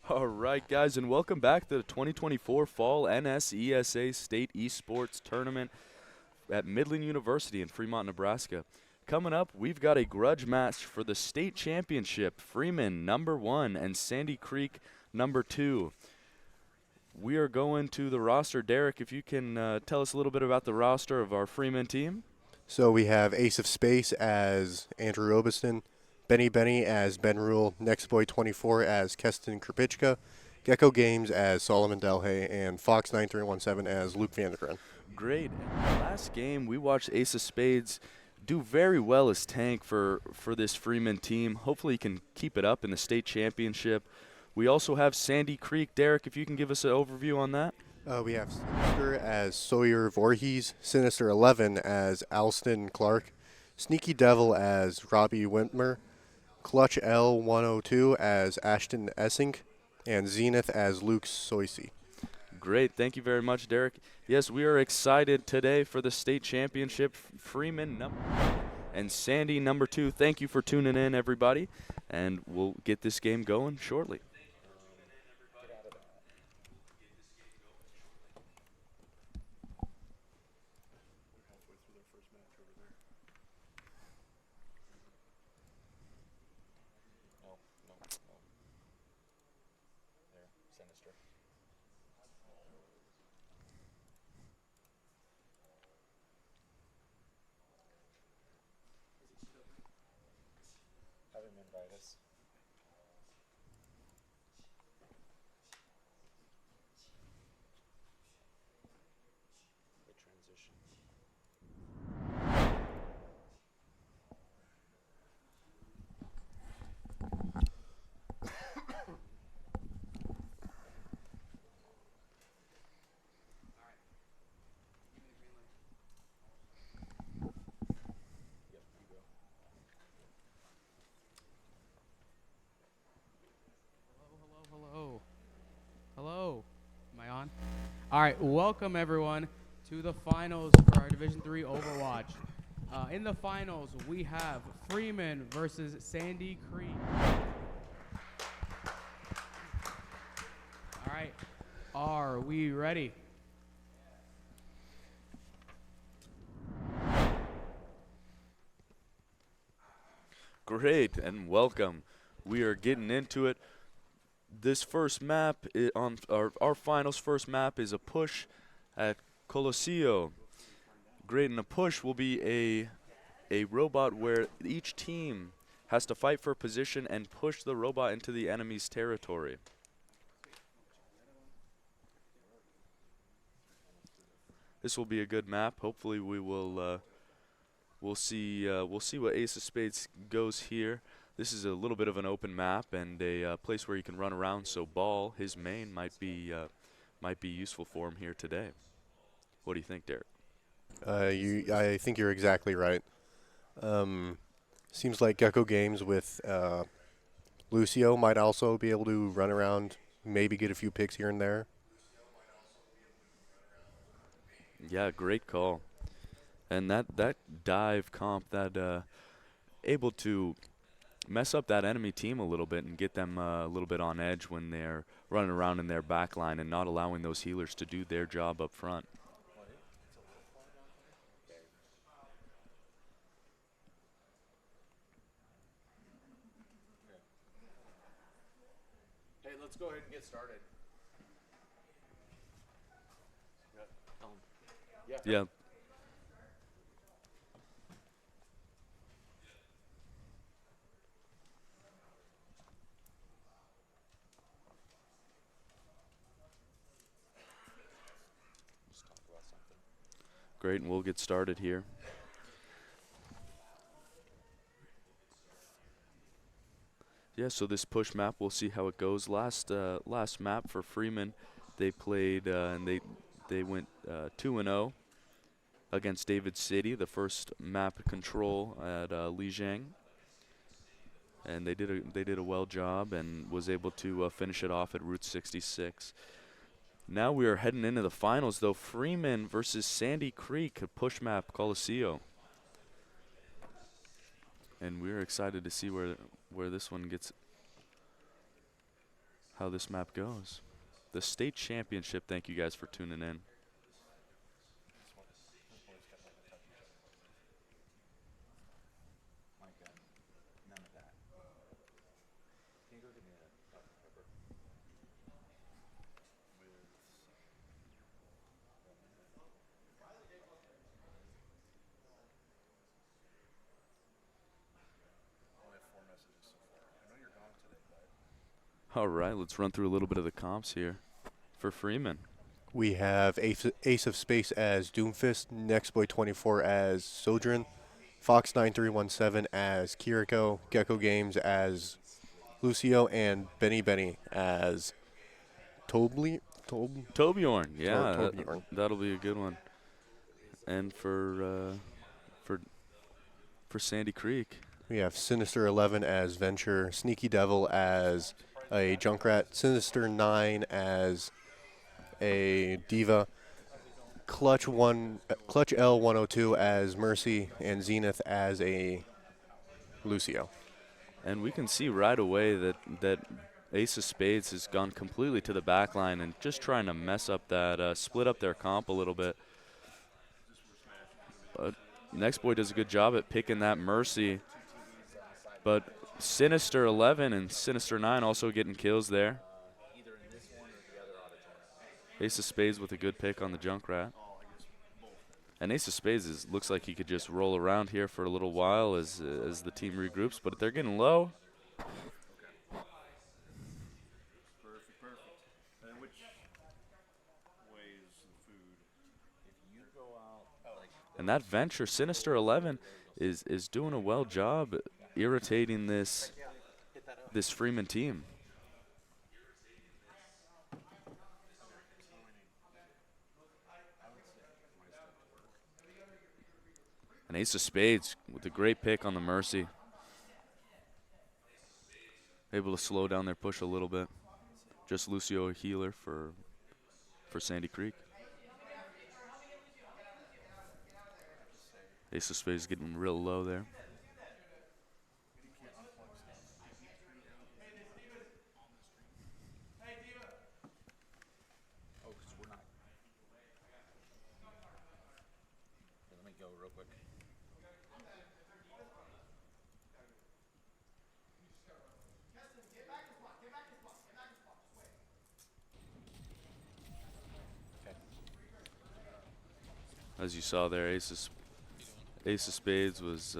All right, guys, and welcome back to the 2024 Fall NSESA State Esports Tournament at Midland University in Fremont, Nebraska. Coming up, we've got a grudge match for the state championship. Freeman, #1, and Sandy Creek, #2. We are going to the roster. Derek, if you can tell us a little bit about the roster of our Freeman team. So we have Ace of Space as Andrew Robiston, Benny as Ben Rule, Nextboy24 as Keston Krpichka, Gecko Games as Solomon Delhay, and Fox9317 as Luke Vandergren. Great. And last game, we watched Ace of Spades do very well as tank for this Freeman team. Hopefully he can keep it up in the state championship. We also have Sandy Creek. Derek, if you can give us an overview on that. We have Sinister as Sawyer Voorhees, Sinister 11 as Alston Clark, Sneaky Devil as Robbie Wintmer, Clutch L102 as Ashton Essink, and Zenith as Luke Soisey. Great. Thank you very much, Derek. Yes, we are excited today for the state championship. Freeman #1 and Sandy #2. Thank you for tuning in, everybody, and we'll get this game going shortly. Have him invite us. The transition. Yep, you go. Hello. Hello. Am I on? All right. Welcome everyone to the finals for our Division III Overwatch. In the finals, we have Freeman versus Sandy Creek. All right. Are we ready? Great, and welcome. We are getting into it. This first map on our finals first map is a push at Colosseo. Great, and a push will be a robot where each team has to fight for position and push the robot into the enemy's territory. This will be a good map. Hopefully we will we'll see what Ace of Spades goes here. This is a little bit of an open map and a place where you can run around, so Ball, his main, might be useful for him here today. What do you think, Derek? I think you're exactly right. Seems like Gecko Games with Lucio might also be able to run around, maybe get a few picks here and there. Yeah, great call. And that dive comp, that able to mess up that enemy team a little bit and get them a little bit on edge when they're running around in their back line and not allowing those healers to do their job up front. Hey, let's go ahead and get started. Yeah. Let's talk about something. Great, and we'll get started here. Yeah, so this push map, we'll see how it goes. Last map for Freeman, they played and they went 2-0 against David City, the first map control at Lijiang, and they did a well job and was able to finish it off at Route 66. Now we are heading into the finals, though. Freeman versus Sandy Creek, a push map Colosseo. And we're excited to see where this one gets. how this map goes. The state championship. Thank you guys for tuning in. My gun. None of that. Can you go get me a Dr. Pepper? Only have 4 messages so far. I know you're gone today, but All right, let's run through a little bit of the comps here for Freeman. We have Ace of Space as Doomfist, Nextboy24 as Sojourn, Fox9317 as Kiriko, Gecko Games as Lucio, and Benny as Tobley. Torbjorn, yeah, Torbjorn. that'll be a good one. And for Sandy Creek, We have Sinister 11 as Venture, Sneaky Devil as a Junkrat, Sinister 9 as a Diva, Clutch L102 as Mercy, and Zenith as a Lucio. and we can see right away that Ace of Spades has gone completely to the back line and just trying to mess up that, split up their comp a little bit. But Next Boy does a good job at picking that Mercy. But Sinister 11 and Sinister 9 also getting kills there. Ace of Spades with a good pick on the Junkrat. And Ace of Spades looks like he could just roll around here for a little while as the team regroups, but they're getting low. Perfect. And which way is the food? if you go out, like, And that Venture, Sinister 11, is doing a well job irritating this Freeman team. And Ace of Spades with a great pick on the Mercy. Able to slow down their push a little bit. Just Lucio a healer for Sandy Creek. Ace of Spades getting real low there. oh, because we're not. Here, let me go real quick. As you saw there, Ace of Spades was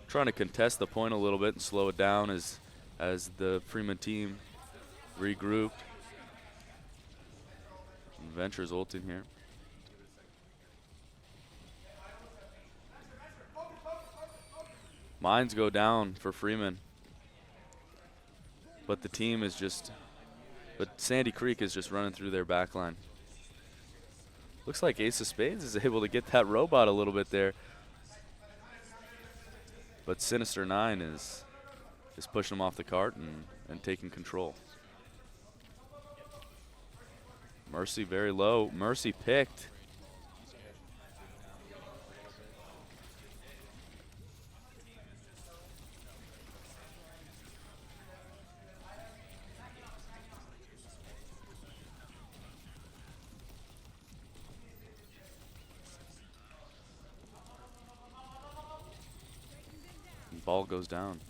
trying to contest the point a little bit and slow it down as the Freeman team regrouped. And Venture's ulting here. Mines go down for Freeman. But the team is but Sandy Creek is just running through their back line. Looks like Ace of Spades is able to get that robot a little bit there. But Sinister 9 is pushing him off the cart and taking control. Mercy very low. Mercy picked. Ball goes down.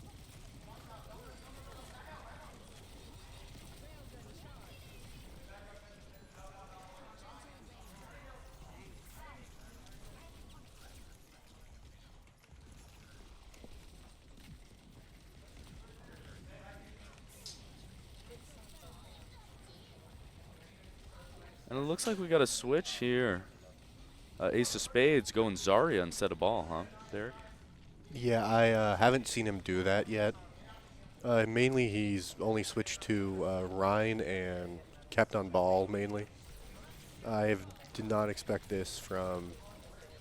And it looks like we got a switch here. Ace of Spades going Zarya instead of ball, huh, Derek? Yeah, I haven't seen him do that yet. Mainly, he's only switched to Rhine and kept on ball, mainly. I did not expect this from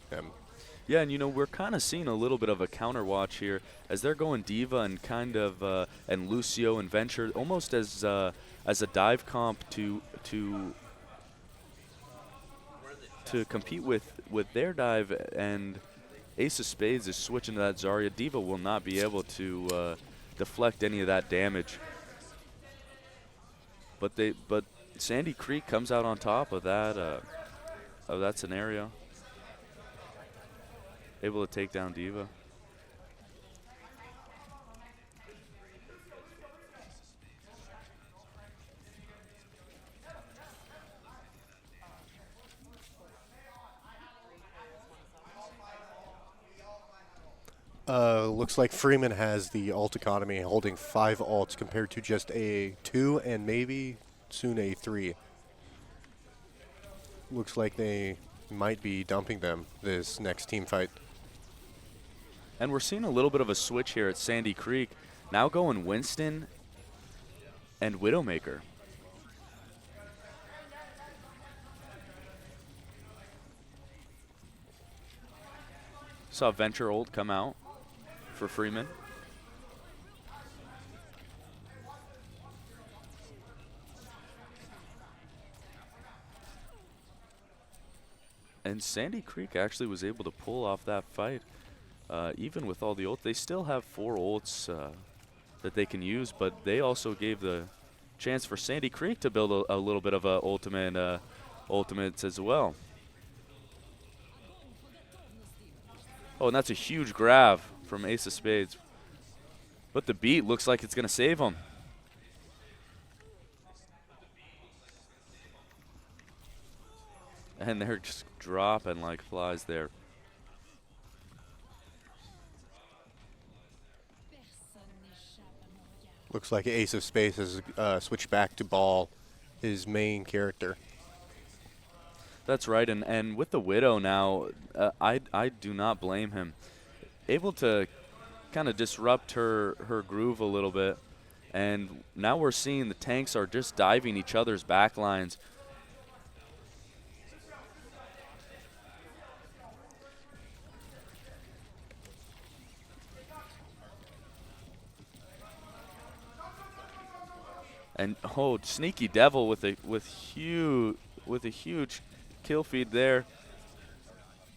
him. Yeah, and we're kind of seeing a little bit of a counter watch here as they're going Diva and kind of and Lucio and Venture almost as a dive comp to compete with their dive, and Ace of Spades is switching to that Zarya. Diva will not be able to deflect any of that damage. but Sandy Creek comes out on top of that scenario. Able to take down Diva. Looks like Freeman has the ult economy, holding 5 ults compared to just a 2 and maybe soon a 3. Looks like they might be dumping them this next team fight. And we're seeing a little bit of a switch here at Sandy Creek. Now going Winston and Widowmaker. Saw Venture ult come out for Freeman. And Sandy Creek actually was able to pull off that fight. Even with all the ults, they still have 4 ults that they can use, but they also gave the chance for Sandy Creek to build a little bit of a ultimates as well. Oh, and that's a huge grab from Ace of Spades. But the beat looks like it's going to save him. And they're just dropping like flies there. Looks like Ace of Spades has switched back to Ball, his main character. That's right, and with the Widow now, I do not blame him. Able to kind of disrupt her groove a little bit, and now we're seeing the tanks are just diving each other's back lines. And oh, Sneaky Devil with a huge kill feed there.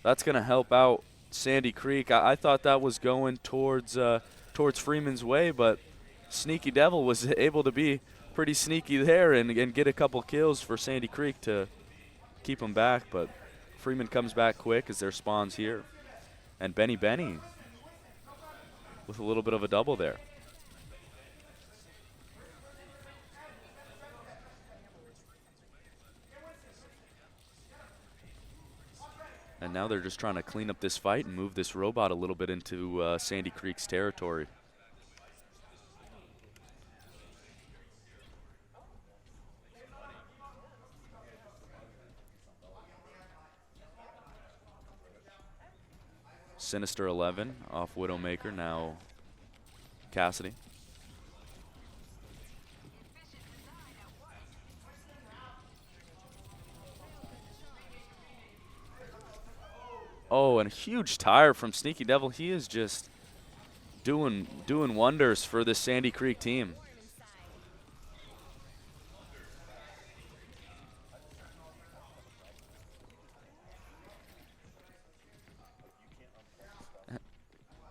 That's gonna help out Sandy Creek. I thought that was going towards Freeman's way, but Sneaky Devil was able to be pretty sneaky there and get a couple kills for Sandy Creek to keep them back. But Freeman comes back quick as their spawns here, and Benny with a little bit of a double there. And now they're just trying to clean up this fight and move this robot a little bit into Sandy Creek's territory. Sinister 11 off Widowmaker, now Cassidy. Oh, and a huge tire from Sneaky Devil. He is just doing wonders for this Sandy Creek team.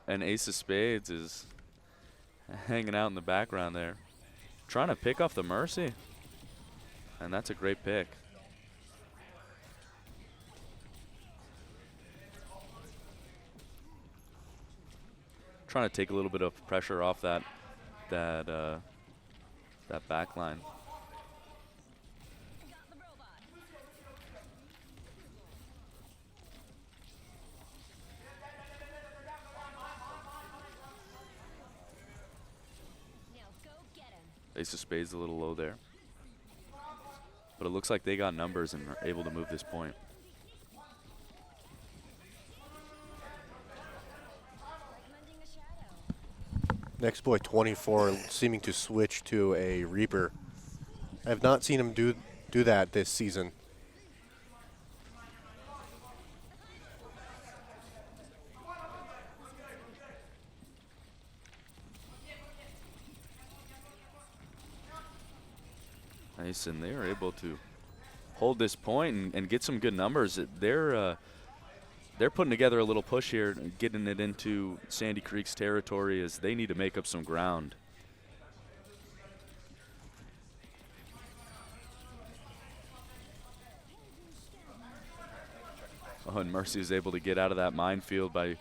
And Ace of Spades is hanging out in the background there, trying to pick off the Mercy. And that's a great pick. Trying to take a little bit of pressure off that back line. Ace of Spades a little low there. But it looks like they got numbers and are able to move this point. Next boy 24 seeming to switch to a Reaper. I have not seen him do that this season. Nice, and they are able to hold this point and get some good numbers. They're putting together a little push here, getting it into Sandy Creek's territory as they need to make up some ground. Oh, and Mercy was able to get out of that minefield by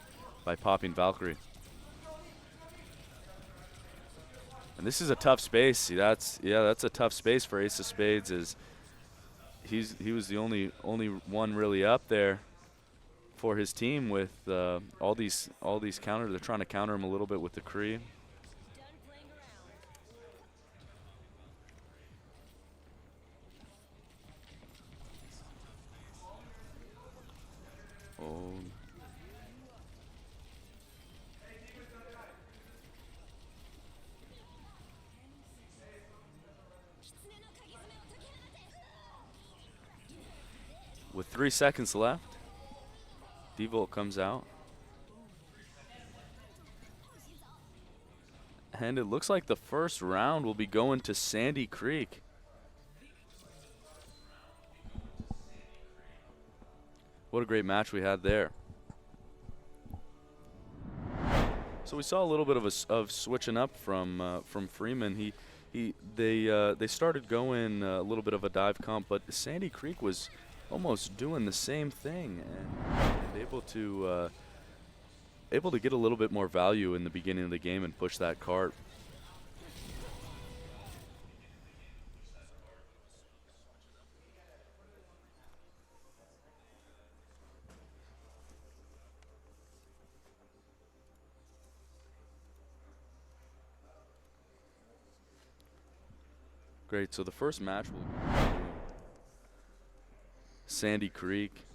popping Valkyrie. And this is a tough space. See, that's a tough space for Ace of Spades. Is he was the only one really up there for his team with all these counters. They're trying to counter him a little bit with the Kree. Oh. With 3 seconds left, D-Volt comes out. And it looks like the first round will be going to Sandy Creek. What a great match we had there. So we saw a little bit of switching up from Freeman. They started going a little bit of a dive comp, but Sandy Creek was almost doing the same thing and able to get a little bit more value in the beginning of the game and push that cart. Great, so the first match will be Sandy Creek.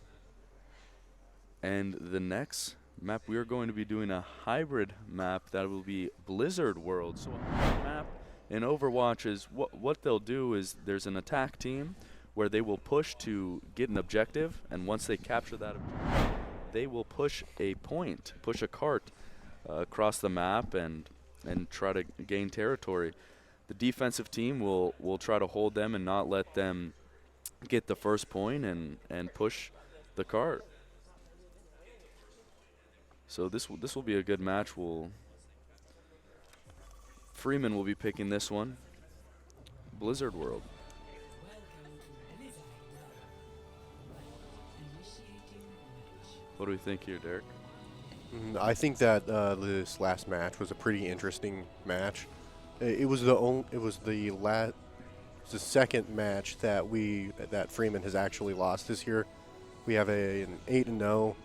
And the next map, we are going to be doing a hybrid map that will be Blizzard World. So a hybrid map in Overwatch is what they'll do is there's an attack team where they will push to get an objective, and once they capture that objective, they will push a cart across the map and try to gain territory. The defensive team will try to hold them and not let them get the first point and push the cart. So this will be a good match. Freeman will be picking this one. Blizzard World. What do we think here, Derek? I think that this last match was a pretty interesting match. It was the second match that Freeman has actually lost this year. We have an 8-0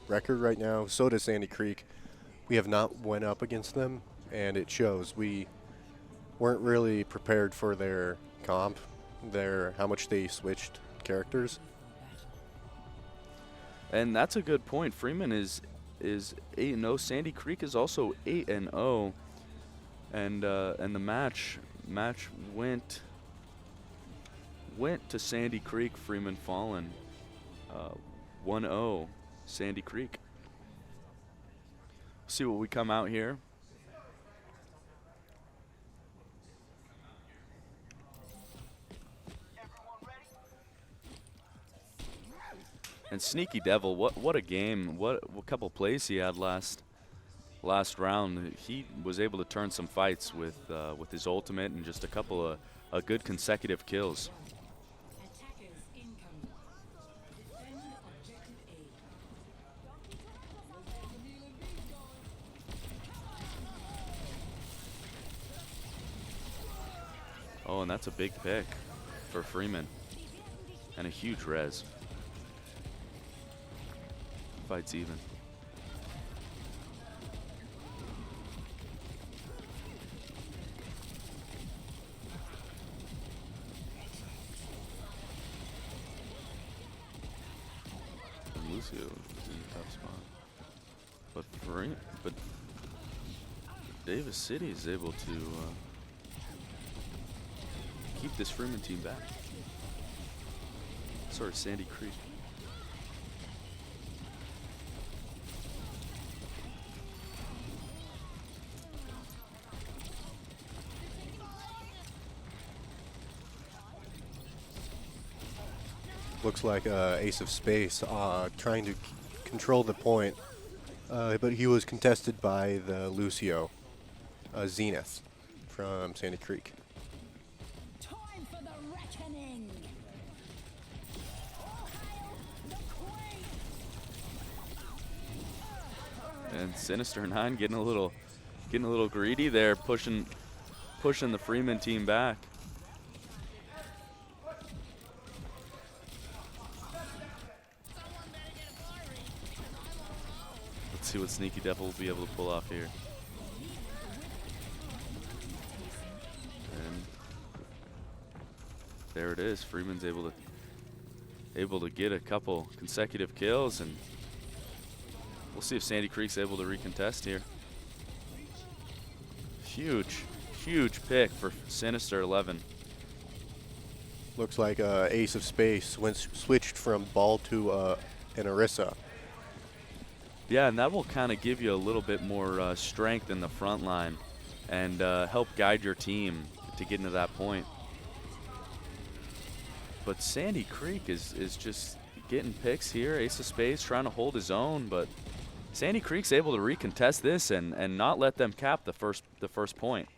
record right now. So does Sandy Creek. We have not went up against them, and it shows. We weren't really prepared for their comp, how much they switched characters. And that's a good point. Freeman is 8-0. Sandy Creek is also 8-0. And the match went to Sandy Creek. Freeman fallen 1-0 Sandy Creek. See what we come out here. And Sneaky Devil, what a game! What couple plays he had last round. He was able to turn some fights with his ultimate and just a couple of good consecutive kills. Oh, and that's a big pick for Freeman. And a huge res. Fight's even. And Lucio is in a tough spot. But Davis City is able to keep this Freeman team back. Sorry, Sandy Creek. Looks like Ace of Space trying to control the point, but he was contested by the Lucio, Zenith from Sandy Creek. Time for the reckoning. and Sinister 9 getting a little greedy there, pushing the Freeman team back. Let's see what Sneaky Devil will be able to pull off here. And there it is. Freeman's able to get a couple consecutive kills, and we'll see if Sandy Creek's able to recontest here. Huge pick for Sinister 11. Looks like Ace of Space switched from Ball to an Orisa. Yeah, and that will kind of give you a little bit more strength in the front line and help guide your team to get into that point. But Sandy Creek is just getting picks here. Ace of Spades trying to hold his own, but Sandy Creek's able to recontest this and not let them cap the first point.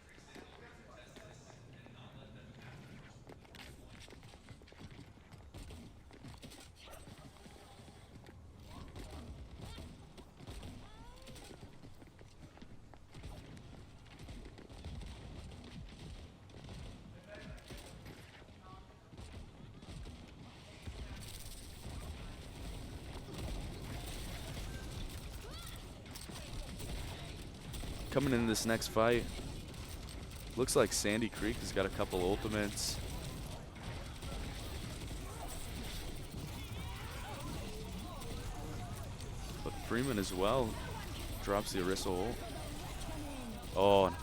Coming into this next fight, looks like Sandy Creek has got a couple ultimates. But Freeman as well drops the Orisa ult. Oh,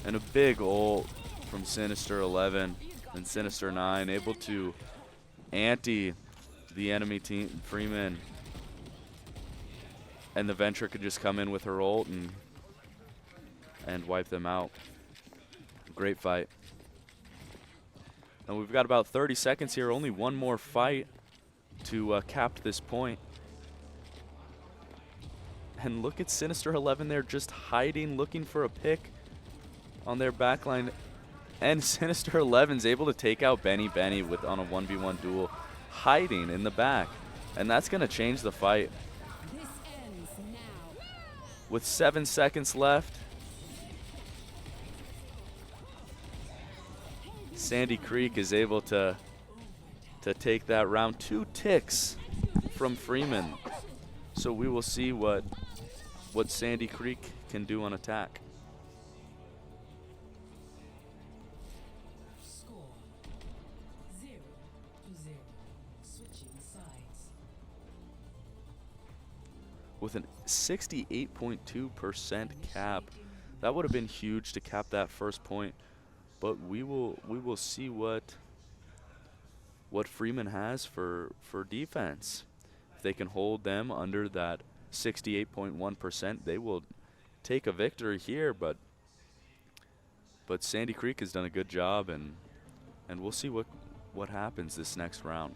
and a big ult from Sinister 11 and Sinister 9, able to ante the enemy team, Freeman. And the Venture could just come in with her ult and wipe them out. Great fight. And we've got about 30 seconds here, only one more fight to cap this point. And look at Sinister 11 there just hiding, looking for a pick on their backline. And Sinister 11's able to take out Benny with on a 1v1 duel, hiding in the back. And that's going to change the fight. With 7 seconds left, Sandy Creek is able to take that round. 2 ticks from Freeman. So we will see what Sandy Creek can do on attack. Score 0-0. Switching sides. With an 68.2% cap, that would have been huge to cap that first point. But we will see what Freeman has for defense. If they can hold them under that 68.1%, they will take a victory here. But Sandy Creek has done a good job, and we'll see what happens this next round.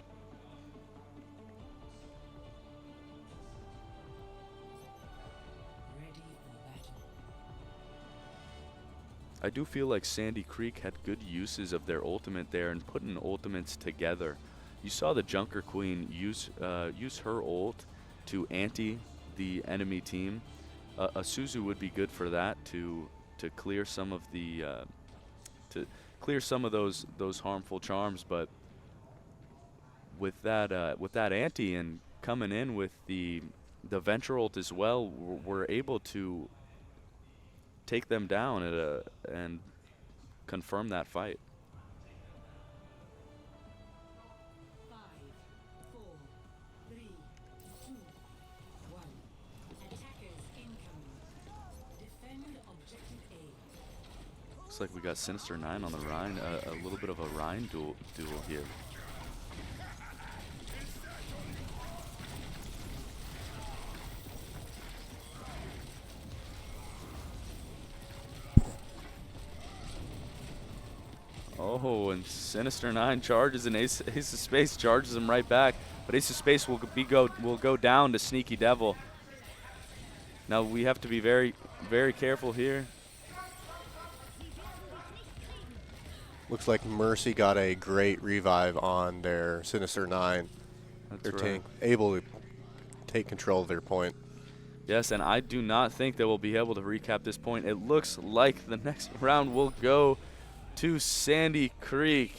I do feel like Sandy Creek had good uses of their ultimate there and putting ultimates together. You saw the Junker Queen use her ult to ante the enemy team. A Suzu would be good for that to clear some of the those harmful charms. But with that ante and coming in with the Venture ult as well, we're able to take them down and confirm that fight. 5, 4, 3, 2, 1. Attackers incoming. Defend objective A. Looks like we got Sinister 9 on the Rhine, a little bit of a Rhine duel here. Oh, and Sinister 9 charges, and Ace of Space charges him right back. But Ace of Space will go down to Sneaky Devil. Now we have to be very, very careful here. Looks like Mercy got a great revive on their Sinister 9. That's They're right. able to take control of their point. Yes, and I do not think that we'll be able to recap this point. It looks like the next round will go to Sandy Creek.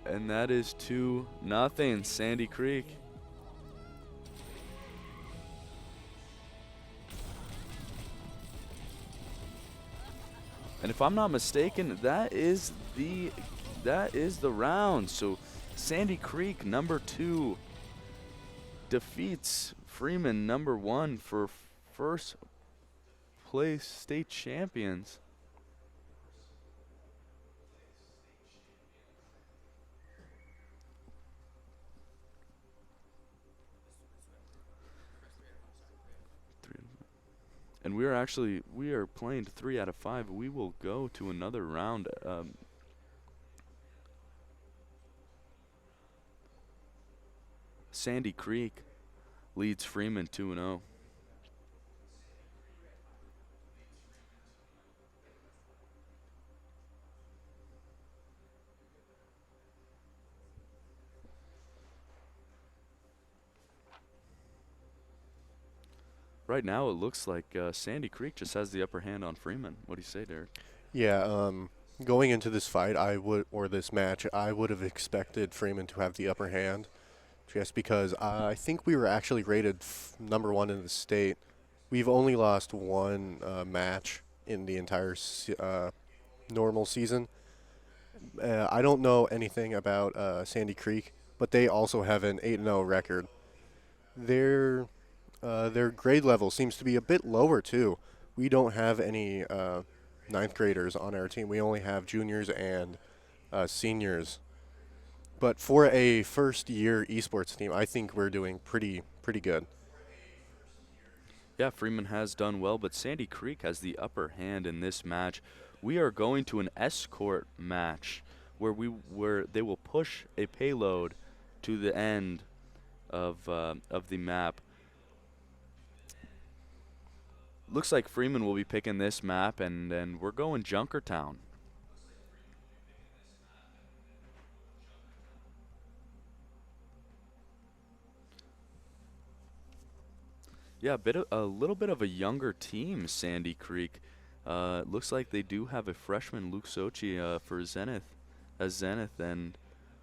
And that is 2-0 Sandy Creek. And if I'm not mistaken, that is the round. So Sandy Creek #2 defeats Freeman #1 for first place state champions. And we are playing 3 out of 5. We will go to another round. Sandy Creek leads Freeman 2-0. Right now, it looks like Sandy Creek just has the upper hand on Freeman. What do you say, Derek? Yeah, going into this fight, this match, I would have expected Freeman to have the upper hand, just because I think we were actually rated #1 in the state. We've only lost one match in the entire normal season. I don't know anything about Sandy Creek, but they also have an 8-0 record. Their grade level seems to be a bit lower too. We don't have any ninth graders on our team. We only have juniors and seniors. But for a first-year esports team, I think we're doing pretty good. Yeah, Freeman has done well, but Sandy Creek has the upper hand in this match. We are going to an escort match where they will push a payload to the end of the map. Looks like Freeman will be picking this map, and then we're going Junkertown. Yeah, a little bit of a younger team, Sandy Creek. Looks like they do have a freshman, Luke Sochi, for Zenith, and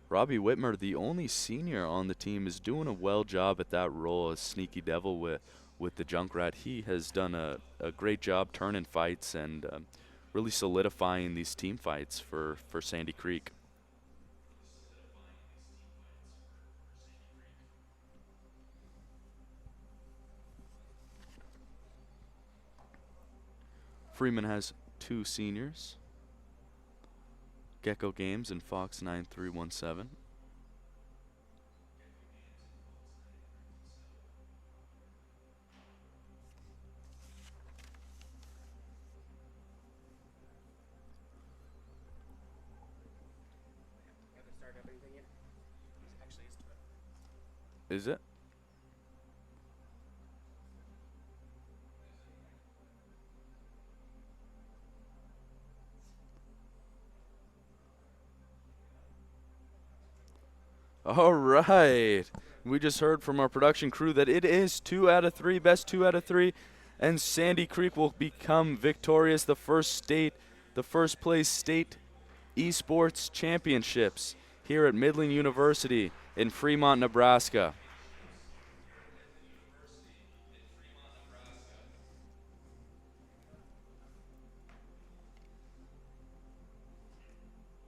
Robbie Whitmer, the only senior on the team, is doing a well job at that role as Sneaky Devil with the Junkrat. He has done a great job turning fights and really solidifying these team fights for Sandy Creek. Freeman has 2 seniors, Gecko Games and Fox 9317. Is it? All right. We just heard from our production crew that it is 2 out of 3, best 2 out of 3, and Sandy Creek will become victorious, the first place state esports championships here at Midland University in Fremont, Nebraska.